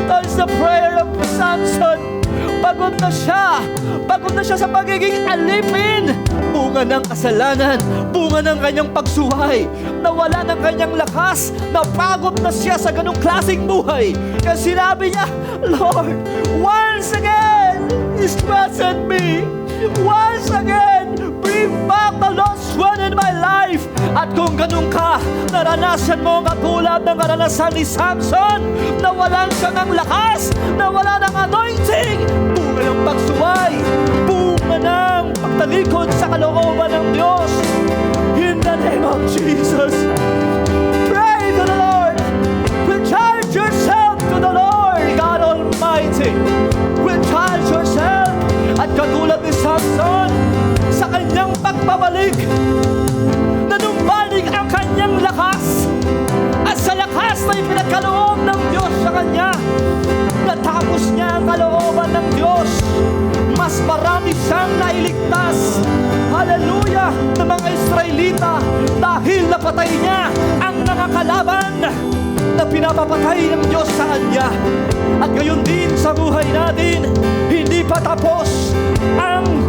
that is the prayer of Samson. Pagod na siya. Pagod na siya sa pagiging alipin. Bunga ng kasalanan. Bunga ng kanyang pagsuway. Nawala ng kanyang lakas. Napagod na siya sa ganong klaseng buhay. Kaya sinabi niya, Lord, once again, strengthen me. Once again, bring back the lost one in my life. At kung ganun ka, naranasan mo katulad ng karanasan ni Samson, nawalan siya ng lakas, nawala ng anointing, bunga ng pagsuway, bunga ng pagtalikod sa kalooban ng Diyos. In the name of Jesus, pray to the Lord. Recharge yourself to the Lord, God Almighty. Recharge yourself. At katulad ni Samson, sa kanyang pagbabalik, nanumbalik ang kanyang lakas. At sa lakas na ipinagkaloob ng Diyos sa kanya, natapos niya ang kalooban ng Diyos. Mas marami siyang nailigtas. Hallelujah! Ng mga Israelita dahil napatay niya ang mga kalaban na pinapapatay ng Diyos sa kanya. At gayon din sa buhay natin, hindi pa tapos ang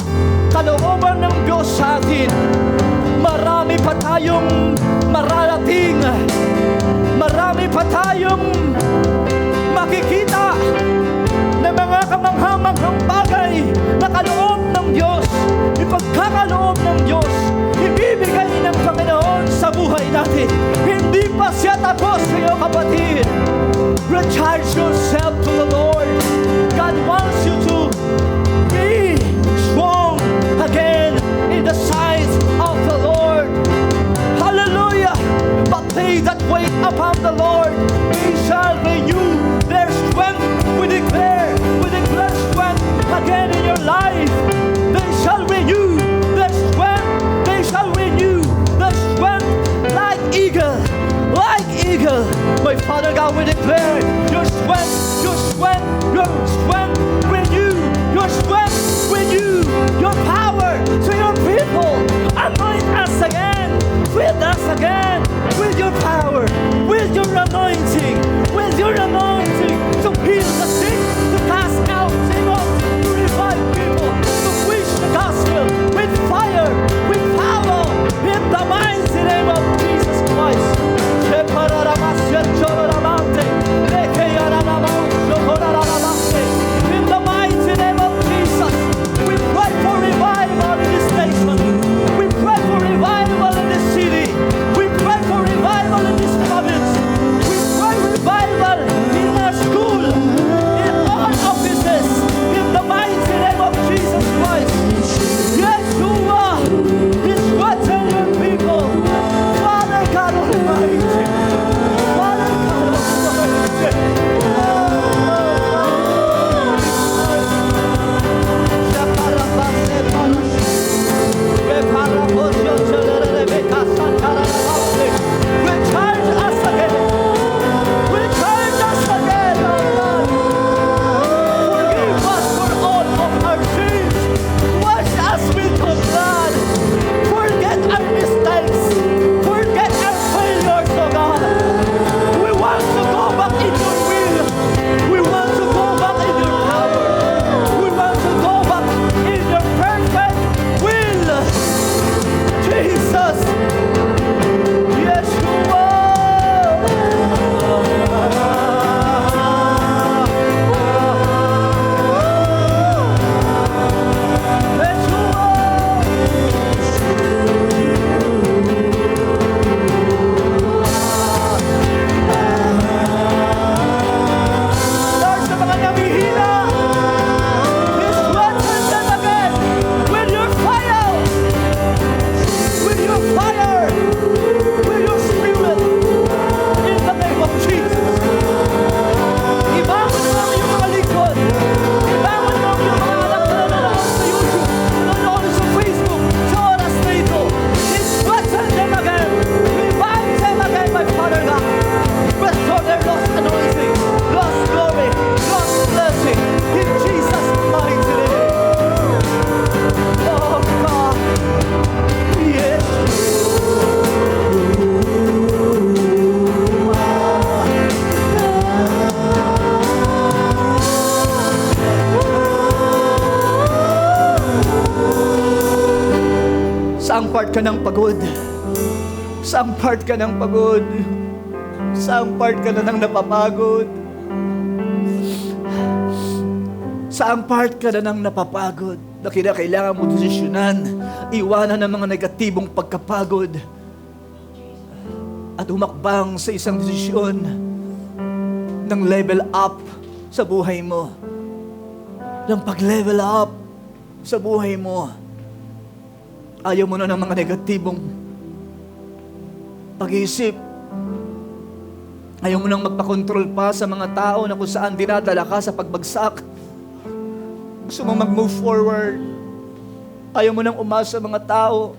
kalooban ng Diyos sa atin. Marami pa tayong mararating. Marami pa tayong makikita na mga kamanghamanghang bagay na kaloob ng Diyos, ipagkakaloob ng Diyos, ibibigay ng Panginoon sa buhay natin. Hindi pa siya tapos sa'yo, kapatid. Recharge yourself to the Lord. God wants you to be strong again in the sight of the Lord. Hallelujah! But they that wait upon the Lord, they shall renew their strength. We declare strength again in your life. They shall renew their strength. They shall renew their strength like eagle. Like eagle. My Father God, we declare your strength Saang part ka ng pagod? Saang part ka ng pagod? Saang part ka na ng napapagod? Saang part ka na ng napapagod na kailangan mo desisyonan, iwanan ang mga negatibong pagkapagod at humakbang sa isang desisyon ng level up sa buhay mo, ng pag-level up sa buhay mo. Ayaw mo na ng mga negatibong pag-iisip. Ayaw mo nang magpakontrol pa sa mga tao na kung saan dinadala ka sa pagbagsak. Gusto mo mag-move forward. Ayaw mo nang umasa sa mga tao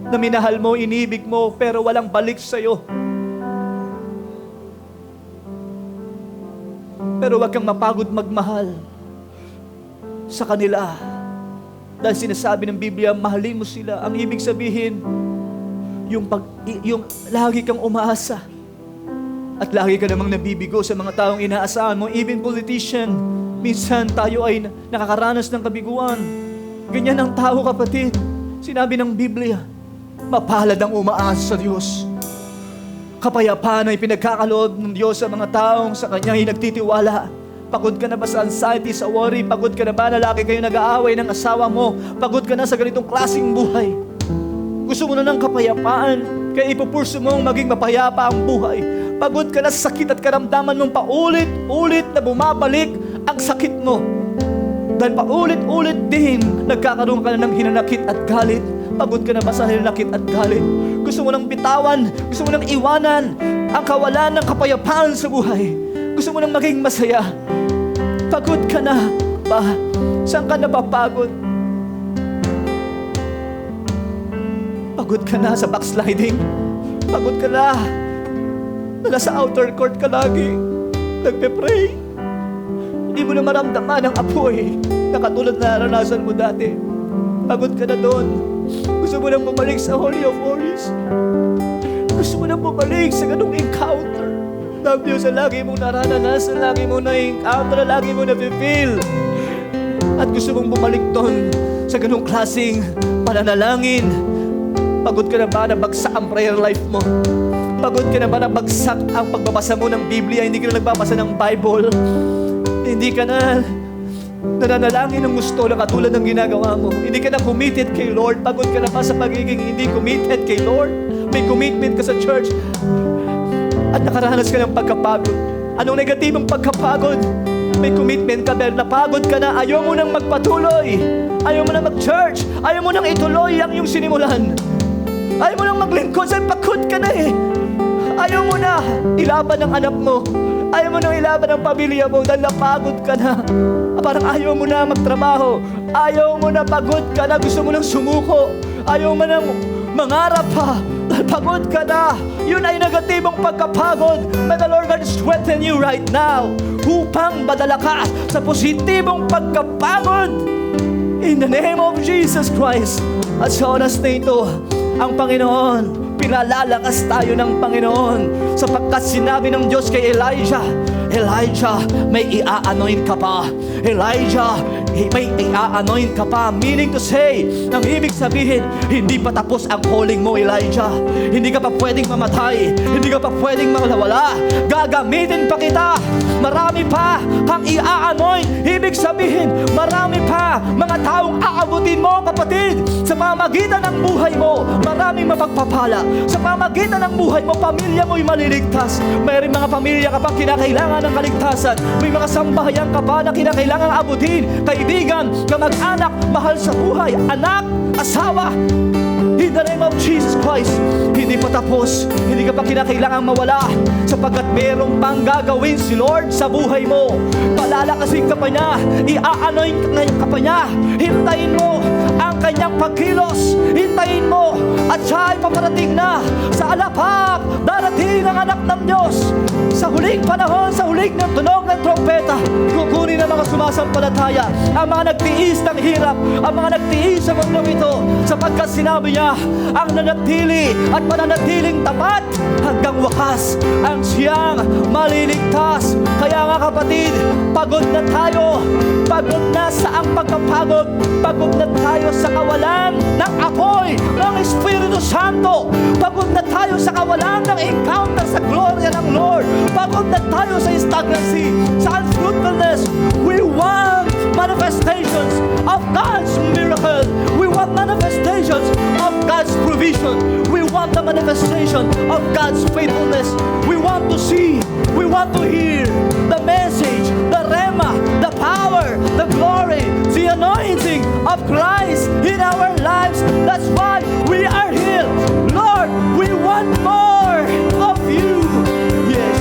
na minahal mo, inibig mo, pero walang balik sa'yo. Pero huwag kang mapagod magmahal sa kanila. Dahil sinasabi ng Biblia, mahalin mo sila. Ang ibig sabihin, yung lagi kang umaasa. At lagi ka namang nabibigo sa mga taong inaasahan mo. Even politician, minsan tayo ay nakakaranas ng kabiguan. Ganyan ang tao, kapatid. Sinabi ng Biblia, mapalad ang umaasa sa Diyos. Kapayapaan ay pinagkakaloob ng Diyos sa mga taong sa Kanya ay nagtitiwala. Pagod ka na ba sa anxiety, sa worry? Pagod ka na ba na lagi kayo nag-aaway ng asawa mo? Pagod ka na sa ganitong klaseng buhay? Gusto mo na ng kapayapaan, kaya ipupurso mong maging mapayapa ang buhay. Pagod ka na sa sakit at karamdaman mong paulit-ulit na bumabalik ang sakit mo. Dahil paulit-ulit din nagkakaroon ka na ng hinanakit at galit. Pagod ka na ba sa hinanakit at galit? Gusto mo nang bitawan, gusto mo nang iwanan ang kawalan ng kapayapaan sa buhay. Gusto mo nang maging masaya. Pagod ka na ba? Saan ka napapagod? Pagod ka na sa backsliding? Pagod ka na nasa outer court ka lagi nagpe-pray? Hindi mo na maramdaman ang apoy na katulad na naranasan mo dati. Pagod ka na doon. Gusto mo nang bumalik sa Holy of Holies. Gusto mo nang bumalik sa ganung encounter ng Diyos na lagi mong naranasan, lagi mong na-encounter, lagi mong na-feel. At gusto mong bumalik doon sa ganung klaseng pananalangin. Pagod ka na ba na bagsak ang prayer life mo? Pagod ka na ba na bagsak ang pagbabasa mo ng Biblia? Hindi ka na nagbabasa ng Bible? Hindi ka na nananalangin ng gusto na katulad ng ginagawa mo. Hindi ka na committed kay Lord. Pagod ka na ba sa pagiging hindi committed kay Lord? May commitment ka sa church at nakaranas ka ng pagkapagod. Anong negatibong pagkapagod? May commitment ka pero napagod ka na. Ayaw mo nang magpatuloy. Ayaw mo nang mag-church. Ayaw mo nang ituloy ang iyong sinimulan. Ayaw mo nang maglingkod. Pagod ka na eh. Ayaw mo na ilaban ang anak mo. Ayaw mo nang ilaban ang pamilya mo dahil napagod ka na. Parang ayaw mo na magtrabaho. Ayaw mo na, pagod ka na. Gusto mo nang sumuko. Ayaw mo nang mangarap pa dahil pagod ka na. Yun ay negatibong pagkapagod. May the Lord God strengthen you right now upang madala ka sa positibong pagkapagod in the name of Jesus Christ. At sa oras na ito, ang Panginoon, pinalalakas tayo ng Panginoon sapagkat sinabi ng Diyos kay Elijah, may i-anoint ka pa. Elijah, may i-anoint ka pa. Meaning to say, ang ibig sabihin, hindi pa tapos ang calling mo, Elijah. Hindi ka pa pwedeng mamatay. Hindi ka pa pwedeng mawala. Gagamitin pa kita. Marami pa kang i-anoint. Ibig sabihin, marami pa mga taong aabutin mo, kapatid. Sa pamamagitan ng buhay mo, maraming mapagpapala. Sa pamamagitan ng buhay mo, pamilya mo'y maliligtas. Mayroong mga pamilya ka pang kinakailangan ng kaligtasan. May mga sambahayan ka pa na kinakailangan abutin. Kaibigan, kamag-anak, mahal sa buhay, anak, asawa. In the name of Jesus Christ, hindi pa tapos. Hindi ka pa kinakailangan mawala sapagkat mayroong pang gagawin si Lord sa buhay mo. Palalakasin ka pa niya. I-anoint ka pa niya. Hintayin mo ang kanyang pagkilos. Hintayin mo at siya ay paparating na sa alapak. Darating ang anak ng Diyos sa huling panahon, sa huling ng tunog ng trompeta. Kukunin ang mga sumasampalataya, ang mga nagtiis ng hirap, ang mga nagtiis sa mundong ito, sapagkat sinabi niya, ang nanatili at mananatiling tapat hanggang wakas ang siyang maliligtas. Kaya nga kapatid, pagod na tayo. Pagod na sa ang pagkapagod. Pagod na tayo sa kawalan ng apoy. ginto. Pagod na tayo sa kawalan ng encounter sa gloria ng Lord. Pagod na tayo sa stagnancy, sa unfruitfulness. We want manifestations of God's miracle. We want manifestations of God's provision. We want the manifestation of God's faithfulness. We want to see, we want to hear the message, the rema, the power, the glory, the anointing of Christ in our lives. That's why we are here. Lord, we want more of you. Yes.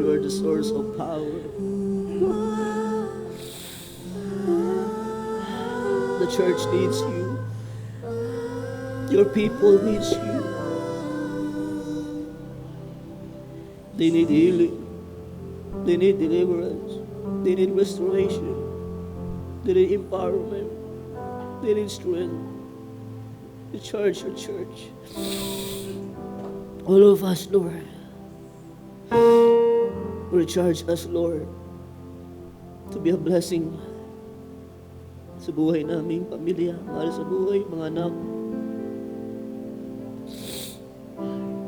You are the source of power. The church needs you. Your people needs you. They need healing. They need deliverance. They need restoration. They need empowerment. They need strength. Recharge your church. All of us, Lord. Recharge us, Lord, to be a blessing sa buhay naming pamilya, mahal sa buhay, mga anak,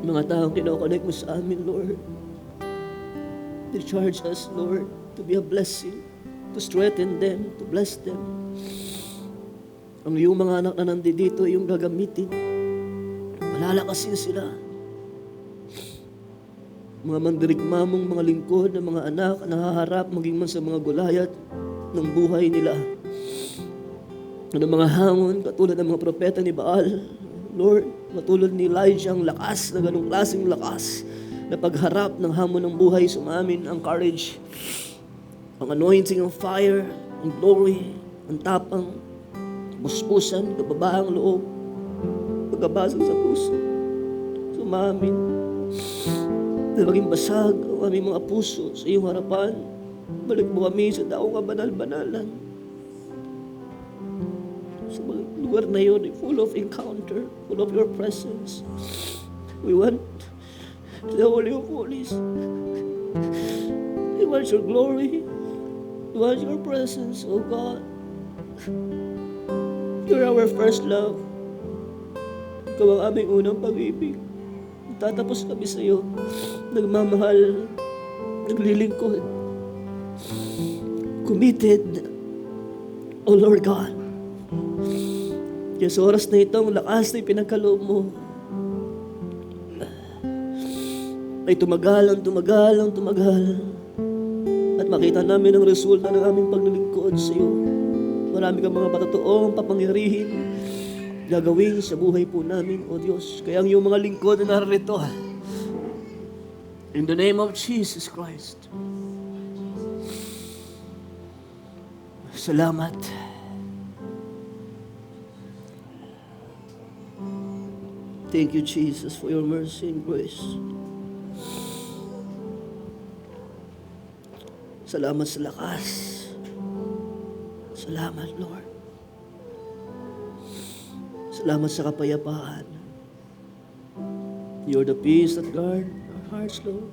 mga taong kinokonek mo sa amin, Lord. Recharge us, Lord, to be a blessing, to strengthen them, to bless them. Ang iyong mga anak na nandito, yung gagamitin, malalakasin sila. Mga mandirigmamong mga lingkod ng mga anak na haharap maging man sa mga gulayat ng buhay nila. Ng mga hamon, katulad ng mga propeta ni Baal, Lord, matulad ni Elijah, ang lakas, na ganong klaseng lakas, na pagharap ng hamon ng buhay, sumamin ang courage, ang anointing ng fire, ang glory, ang tapang, puspusan, kababaang loob, pagkabasag sa puso, sumamin, na maging basag ang aming mga puso sa iyong harapan. Balik mo kami sa daong kabanal-banalan. Sa mga lugar na yun, full of encounter, full of your presence. We want the Holy of Holies. We want your glory. We want your presence, oh God. You're our first love. Ikaw ang aming unang pag-ibig. Tatapos kami sa iyo, nagmamahal, naglilingkod, committed, O Lord God. Kaya sa oras na ito, ang lakas na ipinagkaloob mo, ay tumagal, at makita namin ang resulta ng aming paglilingkod sa iyo. Marami kang mga patotoong papangyarihin gagawin sa buhay po namin, O Diyos. Kaya ang iyong mga lingkod na narito, in the name of Jesus Christ, salamat. Thank you, Jesus, for your mercy and grace. Salamat sa lakas. Salamat, Lord. Salamat sa kapayapaan. You're the peace that guard our hearts, Lord.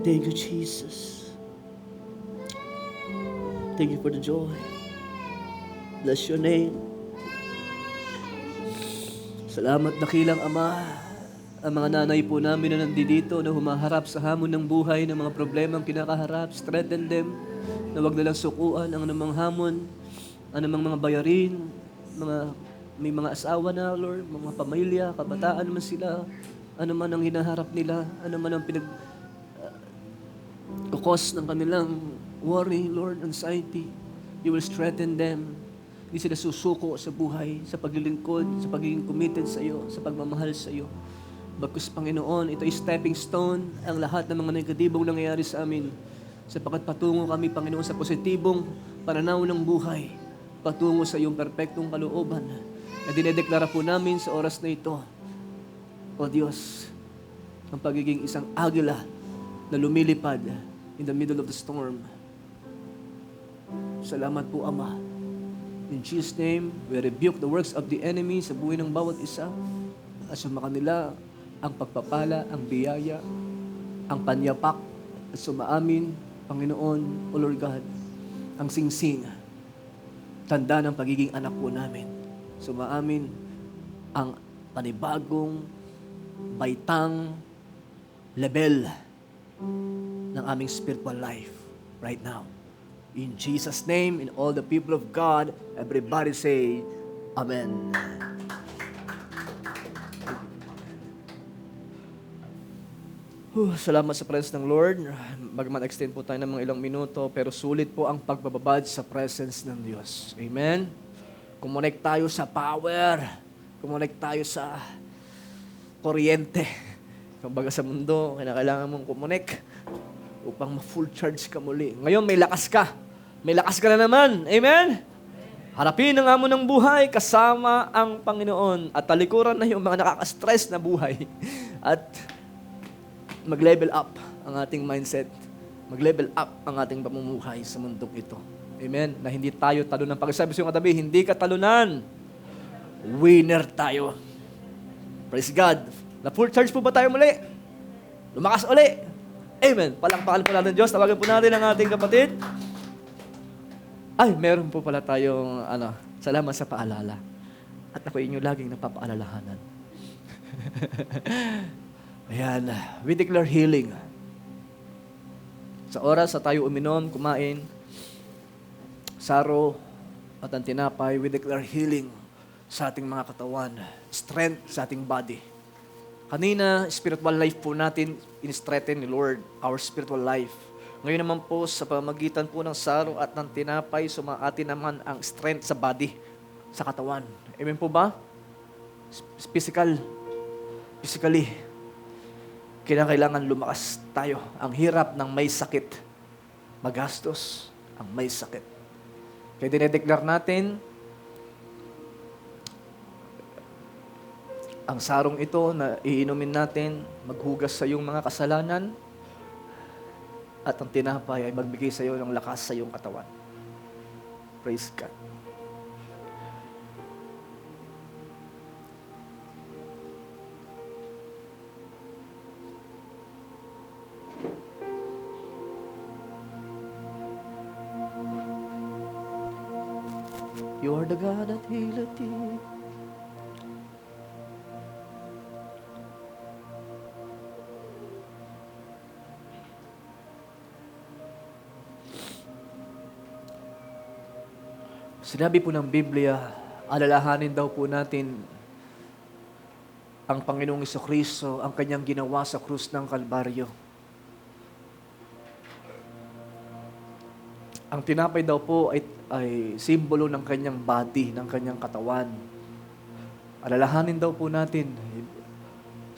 Thank you, Jesus. Thank you for the joy. Bless your name. Salamat, dakilang Ama. Ang mga nanay po namin na nandito na humaharap sa hamon ng buhay, ng mga problemang kinakaharap, strengthen them, na wag nilang sukuan ang anumang hamon, anumang mga bayarin, may mga asawa na, Lord, mga pamilya, kabataan man sila, ano man ang hinaharap nila, ano man ang kukos ng kanilang worry, Lord, anxiety, you will strengthen them. Hindi sila susuko sa buhay, sa paglilingkod, sa pagiging committed sa iyo, sa pagmamahal sa iyo. Bagkus, Panginoon, ito ay stepping stone, ang lahat ng mga negatibong nangyayari sa amin, sapagkat patungo kami, Panginoon, sa positibong pananaw ng buhay, patungo sa iyong perpektong kalooban na dinedeklara po namin sa oras na ito. O Diyos, ang pagiging isang agila na lumilipad in the middle of the storm. Salamat po, Ama. In Jesus' name, we rebuke the works of the enemy sa buhay ng bawat isa at suma kanila ang pagpapala, ang biyaya, ang panyapak at sumaamin, Panginoon, O Lord God, ang singsing, tanda ng pagiging anak po namin. Sumaamin ang panibagong, baitang level ng aming spiritual life right now. In Jesus' name, in all the people of God, everybody say, Amen. Salamat sa presence ng Lord. Mag-extend po tayo ng mga ilang minuto, pero sulit po ang pagbababad sa presence ng Diyos. Amen? Kumonek tayo sa power. Kumonek tayo sa kuryente. Kumbaga sa mundo, kailangan mong kumunik upang ma-full charge ka muli. Ngayon, may lakas ka. May lakas ka na naman. Amen? Harapin ang hamon ng buhay kasama ang Panginoon at talikuran na yung mga nakaka-stress na buhay at mag-level up ang ating mindset. Mag-level up ang ating pamumuhay sa mundong ito. Amen? Na hindi tayo talunan. Pag-sabi sa iyong katabi, hindi ka talunan. Winner tayo. Praise God. Na full charge po ba tayo muli? Lumakas uli. Amen. Palakpakan po natin Diyos. Tawagan po natin ang ating kapatid. Ay, meron po pala tayong, salamat sa paalala. At ako inyo laging napapaalalahanan. Ayan, we declare healing. Sa oras sa tayo uminom, kumain, saro at ang tinapay, we declare healing sa ating mga katawan, strength sa ating body. Kanina, spiritual life po natin, in-strengthen ni Lord, our spiritual life. Ngayon naman po, sa pamagitan po ng saro at ng tinapay, sumaatin naman ang strength sa body, sa katawan. Amen po ba? Physically, kailangan lumakas tayo. Ang hirap ng may sakit, magastos ang may sakit. Kaya dinedeclare natin, ang sarong ito na iinumin natin, maghugas sa iyong mga kasalanan, at ang tinapay ay magbigay sa iyo ng lakas sa iyong katawan. Praise God. You are the God that healeth thee. Sinabi po ng Biblia, alalahanin daw po natin ang Panginoong Jesucristo, ang kanyang ginawa sa krus ng Kalbaryo. Ang tinapay daw po ay simbolo ng kanyang body, ng kanyang katawan. Alalahanin daw po natin,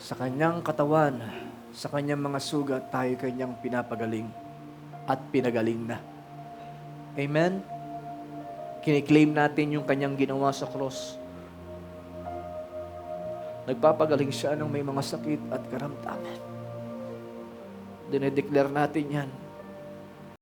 sa kanyang katawan, sa kanyang mga sugat, tayo kanyang pinapagaling at pinagaling na. Amen? Kiniklaim natin yung kanyang ginawa sa cross. Nagpapagaling siya ng may mga sakit at karamdaman. Dinedeclare natin yan.